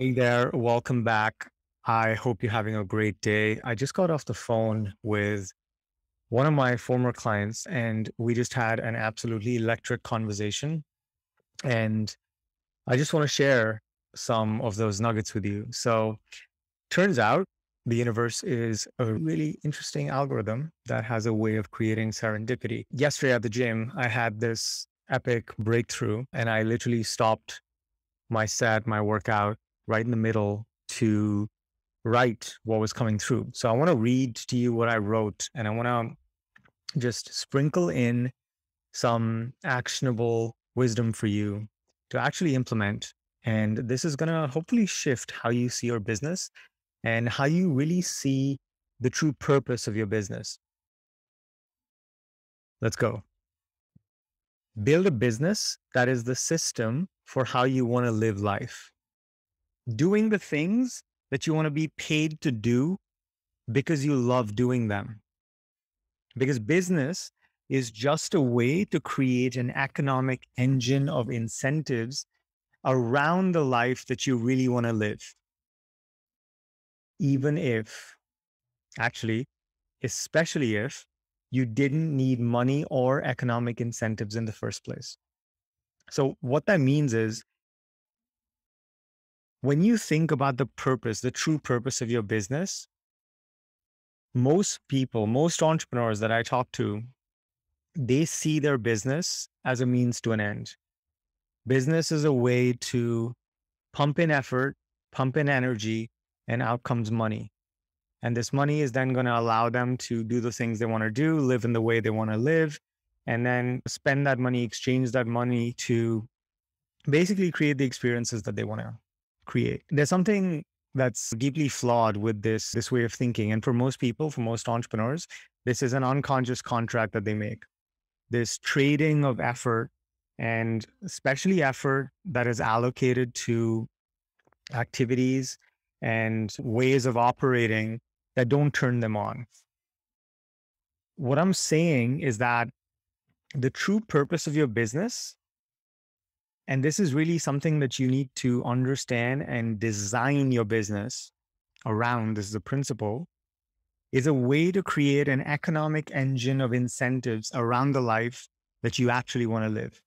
Hey there, welcome back. I hope you're having a great day. I just got off the phone with one of my former clients, and we just had an absolutely electric conversation. And I just want to share some of those nuggets with you. So, turns out the universe is a really interesting algorithm that has a way of creating serendipity. Yesterday at the gym, I had this epic breakthrough, and I literally stopped my workout right in the middle to write what was coming through. So I want to read to you what I wrote, and I want to just sprinkle in some actionable wisdom for you to actually implement. And this is going to hopefully shift how you see your business and how you really see the true purpose of your business. Let's go. Build a business that is the system for how you want to live life. Doing the things that you want to be paid to do because you love doing them. Because business is just a way to create an economic engine of incentives around the life that you really want to live. Even if, actually, especially if you didn't need money or economic incentives in the first place. So, what that means is when you think about the purpose, the true purpose of your business, most people, most entrepreneurs that I talk to, they see their business as a means to an end. Business is a way to pump in effort, pump in energy, and out comes money. And this money is then going to allow them to do the things they want to do, live in the way they want to live, and then spend that money, exchange that money to basically create the experiences that they want to create. There's something that's deeply flawed with this way of thinking. And for most people, for most entrepreneurs, this is an unconscious contract that they make. This trading of effort, and especially effort that is allocated to activities and ways of operating that don't turn them on. What I'm saying is that the true purpose of your business, and this is really something that you need to understand and design your business around, this is a principle, is a way to create an economic engine of incentives around the life that you actually want to live.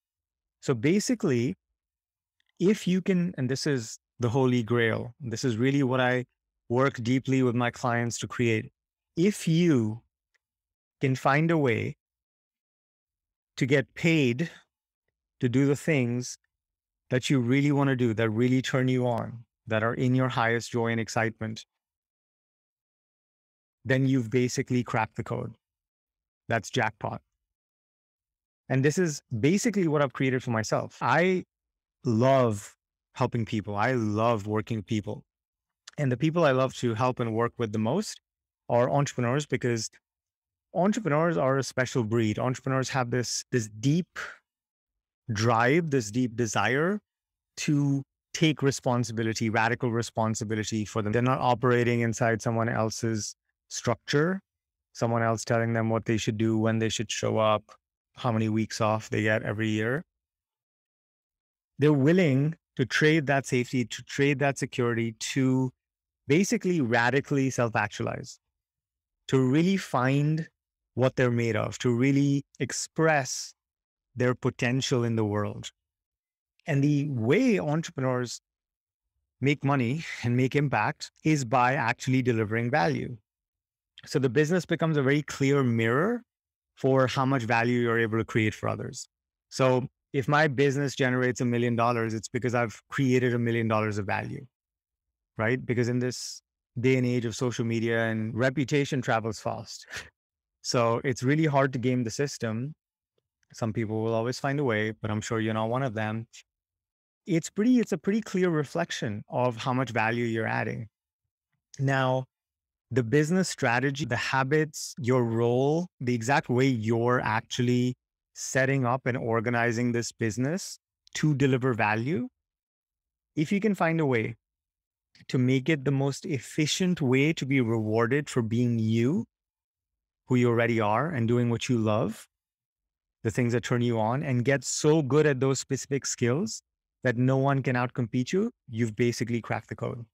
So basically, if you can, and this is the Holy Grail, this is really what I work deeply with my clients to create. If you can find a way to get paid to do the things that you really want to do, that really turn you on, that are in your highest joy and excitement, then you've basically cracked the code. That's jackpot. And this is basically what I've created for myself. I love helping people. I love working with people. And the people I love to help and work with the most are entrepreneurs, because entrepreneurs are a special breed. Entrepreneurs have this deep drive, this deep desire to take responsibility, radical responsibility for them. They're not operating inside someone else's structure, someone else telling them what they should do, when they should show up, how many weeks off they get every year. They're willing to trade that safety, to trade that security, to basically radically self-actualize, to really find what they're made of, to really express their potential in the world. And the way entrepreneurs make money and make impact is by actually delivering value. So the business becomes a very clear mirror for how much value you're able to create for others. So if my business generates $1 million, it's because I've created $1 million of value, right? Because in this day and age of social media, and reputation travels fast. So it's really hard to game the system. Some people will always find a way, but I'm sure you're not one of them. It's a pretty clear reflection of how much value you're adding. Now, the business strategy, the habits, your role, the exact way you're actually setting up and organizing this business to deliver value, if you can find a way to make it the most efficient way to be rewarded for being you, who you already are, and doing what you love, the things that turn you on, and get so good at those specific skills that no one can outcompete you, you've basically cracked the code.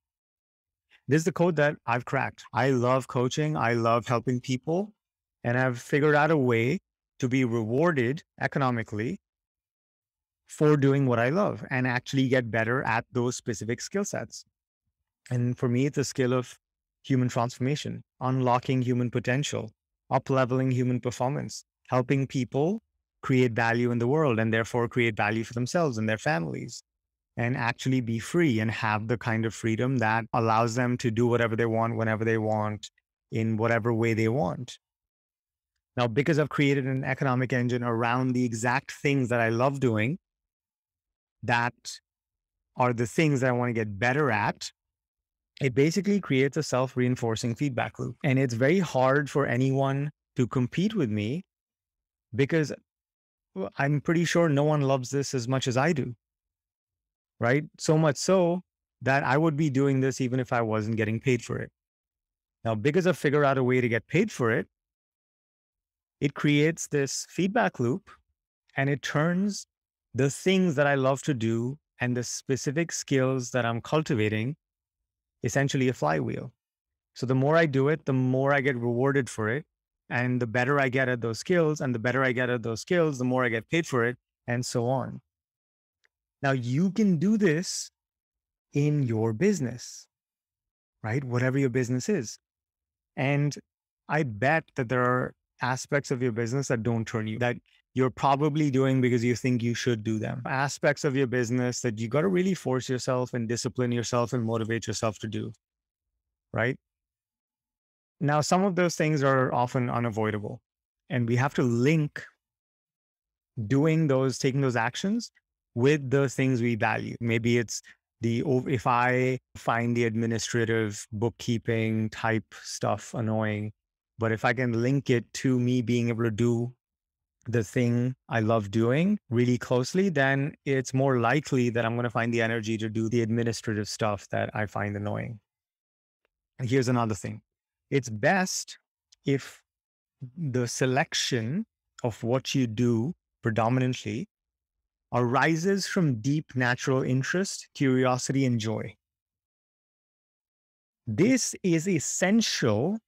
This is the code that I've cracked. I love coaching. I love helping people. And I've figured out a way to be rewarded economically for doing what I love and actually get better at those specific skill sets. And for me, it's a skill of human transformation, unlocking human potential, up-leveling human performance, helping people create value in the world and therefore create value for themselves and their families, and actually be free and have the kind of freedom that allows them to do whatever they want, whenever they want, in whatever way they want. Now, because I've created an economic engine around the exact things that I love doing, that are the things that I want to get better at, it basically creates a self-reinforcing feedback loop. And it's very hard for anyone to compete with me because I'm pretty sure no one loves this as much as I do, right? So much so that I would be doing this even if I wasn't getting paid for it. Now, because I've figured out a way to get paid for it, it creates this feedback loop and it turns the things that I love to do and the specific skills that I'm cultivating essentially a flywheel. So the more I do it, the more I get rewarded for it. And the better I get at those skills, and the better I get at those skills, the more I get paid for it, and so on. Now, you can do this in your business, right? Whatever your business is. And I bet that there are aspects of your business that don't turn you, that you're probably doing because you think you should do them. Aspects of your business that you got to really force yourself and discipline yourself and motivate yourself to do, right? Now, some of those things are often unavoidable, and we have to link taking those actions with the things we value. Maybe it's if I find the administrative bookkeeping type stuff annoying, but if I can link it to me being able to do the thing I love doing really closely, then it's more likely that I'm going to find the energy to do the administrative stuff that I find annoying. And here's another thing. It's best if the selection of what you do predominantly arises from deep natural interest, curiosity, and joy. This is essential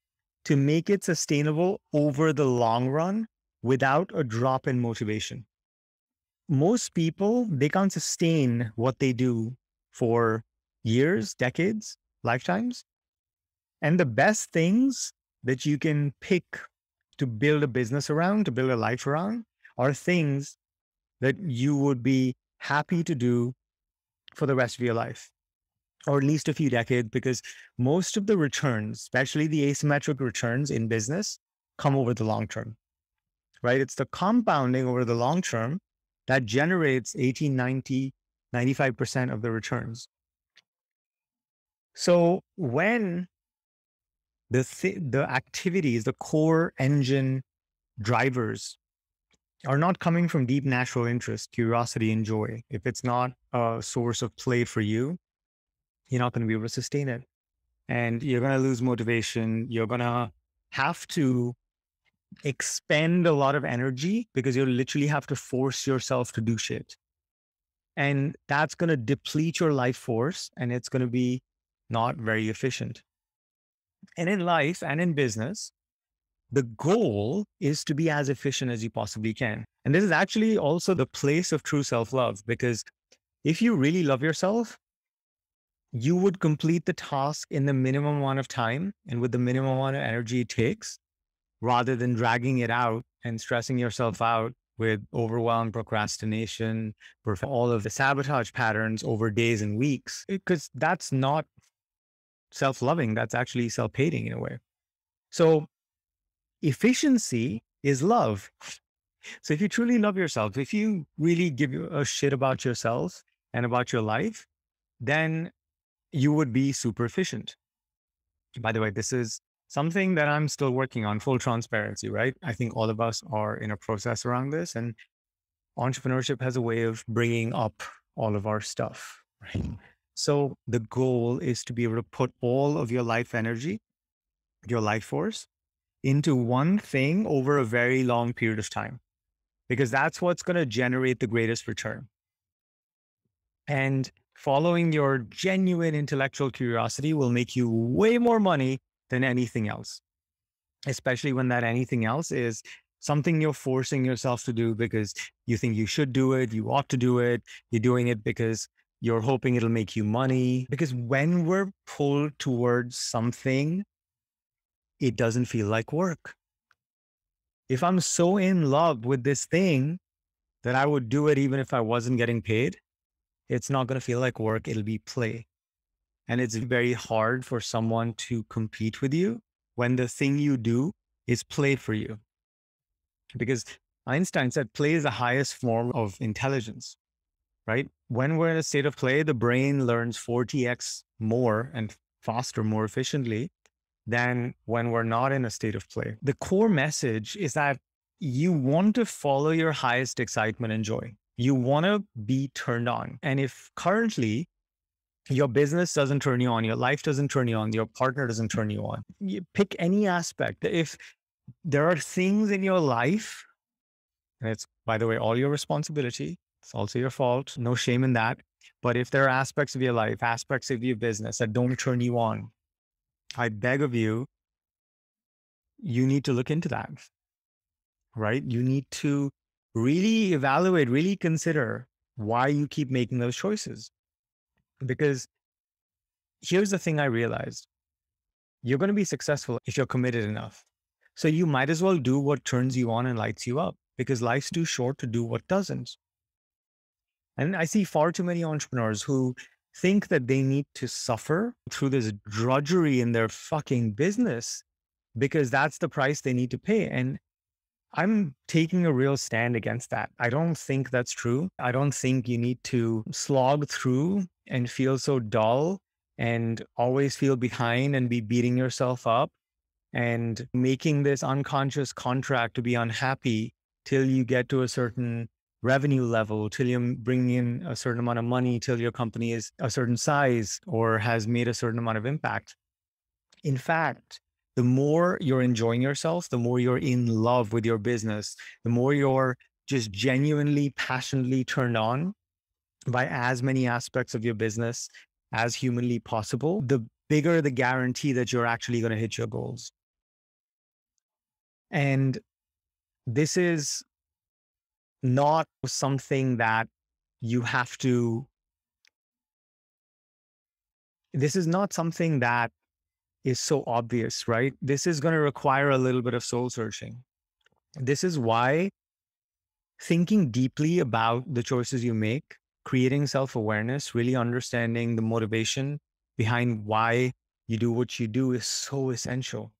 to make it sustainable over the long run without a drop in motivation. Most people, they can't sustain what they do for years, decades, lifetimes. And the best things that you can pick to build a business around, to build a life around, are things that you would be happy to do for the rest of your life, or at least a few decades, because most of the returns, especially the asymmetric returns in business, come over the long term, right? It's the compounding over the long term that generates 18, 90, 95% of the returns. So when the activities, the core engine drivers are not coming from deep natural interest, curiosity, and joy, if it's not a source of play for you, you're not going to be able to sustain it. And you're going to lose motivation. You're going to have to expend a lot of energy because you literally have to force yourself to do shit. And that's going to deplete your life force, and it's going to be not very efficient. And in life and in business, the goal is to be as efficient as you possibly can. And this is actually also the place of true self-love, because if you really love yourself, you would complete the task in the minimum amount of time and with the minimum amount of energy it takes, rather than dragging it out and stressing yourself out with overwhelm, procrastination, all of the sabotage patterns over days and weeks, because that's not self-loving. That's actually self-hating in a way. So efficiency is love. So if you truly love yourself, if you really give a shit about yourself and about your life, then you would be super efficient. By the way, this is something that I'm still working on, full transparency, right? I think all of us are in a process around this, and entrepreneurship has a way of bringing up all of our stuff, right? So the goal is to be able to put all of your life energy, your life force, into one thing over a very long period of time, because that's what's going to generate the greatest return. And following your genuine intellectual curiosity will make you way more money than anything else, especially when that anything else is something you're forcing yourself to do because you think you should do it, you ought to do it, you're doing it because you're hoping it'll make you money. Because when we're pulled towards something, it doesn't feel like work. If I'm so in love with this thing that I would do it even if I wasn't getting paid, it's not going to feel like work. It'll be play. And it's very hard for someone to compete with you when the thing you do is play for you. Because Einstein said play is the highest form of intelligence, right? When we're in a state of play, the brain learns 40x more and faster, more efficiently than when we're not in a state of play. The core message is that you want to follow your highest excitement and joy. You want to be turned on. And if currently your business doesn't turn you on, your life doesn't turn you on, your partner doesn't turn you on, you pick any aspect. If there are things in your life, and it's, by the way, all your responsibility, it's also your fault, no shame in that. But if there are aspects of your life, aspects of your business that don't turn you on, I beg of you, you need to look into that, right? You need to really evaluate, really consider why you keep making those choices. Because here's the thing I realized. You're going to be successful if you're committed enough. So you might as well do what turns you on and lights you up, because life's too short to do what doesn't. And I see far too many entrepreneurs who think that they need to suffer through this drudgery in their fucking business because that's the price they need to pay. And I'm taking a real stand against that. I don't think that's true. I don't think you need to slog through and feel so dull and always feel behind and be beating yourself up and making this unconscious contract to be unhappy till you get to a certain revenue level, till you bring in a certain amount of money, till your company is a certain size or has made a certain amount of impact. In fact, the more you're enjoying yourself, the more you're in love with your business, the more you're just genuinely, passionately turned on by as many aspects of your business as humanly possible, the bigger the guarantee that you're actually going to hit your goals. And this is not something that you have to, this is not something that is so obvious, right? This is going to require a little bit of soul searching. This is why thinking deeply about the choices you make, creating self-awareness, really understanding the motivation behind why you do what you do is so essential.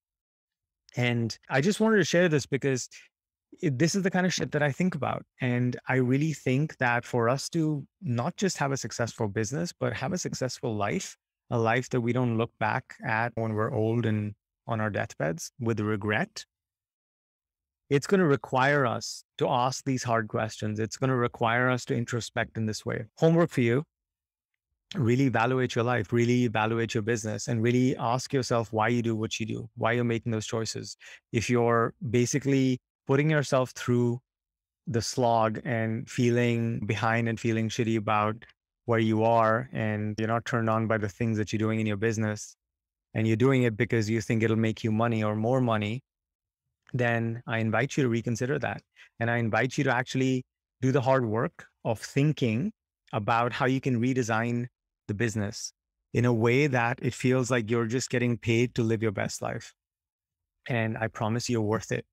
And I just wanted to share this because this is the kind of shit that I think about. And I really think that for us to not just have a successful business, but have a successful life, a life that we don't look back at when we're old and on our deathbeds with regret, it's going to require us to ask these hard questions. It's going to require us to introspect in this way. Homework for you. Really evaluate your life, really evaluate your business, and really ask yourself why you do what you do, why you're making those choices. If you're basically putting yourself through the slog and feeling behind and feeling shitty about where you are, and you're not turned on by the things that you're doing in your business, and you're doing it because you think it'll make you money or more money, then I invite you to reconsider that. And I invite you to actually do the hard work of thinking about how you can redesign the business in a way that it feels like you're just getting paid to live your best life. And I promise you're worth it.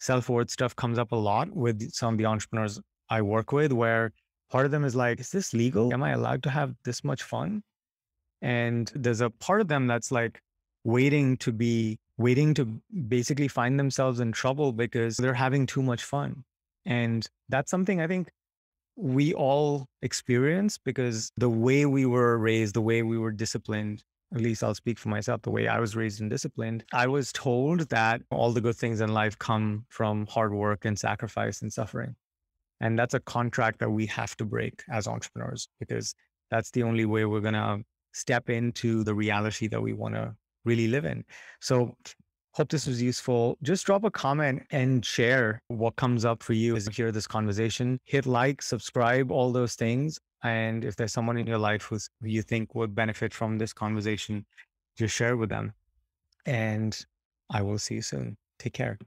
Self-worth stuff comes up a lot with some of the entrepreneurs I work with, where part of them is like, is this legal? Am I allowed to have this much fun? And there's a part of them that's like waiting to basically find themselves in trouble because they're having too much fun. And that's something I think we all experience because the way we were raised, the way we were disciplined, at least I'll speak for myself, the way I was raised and disciplined, I was told that all the good things in life come from hard work and sacrifice and suffering. And that's a contract that we have to break as entrepreneurs, because that's the only way we're going to step into the reality that we want to really live in. So hope this was useful. Just drop a comment and share what comes up for you as you hear this conversation. Hit like, subscribe, all those things. And if there's someone in your life who you think would benefit from this conversation, just share with them. And I will see you soon. Take care.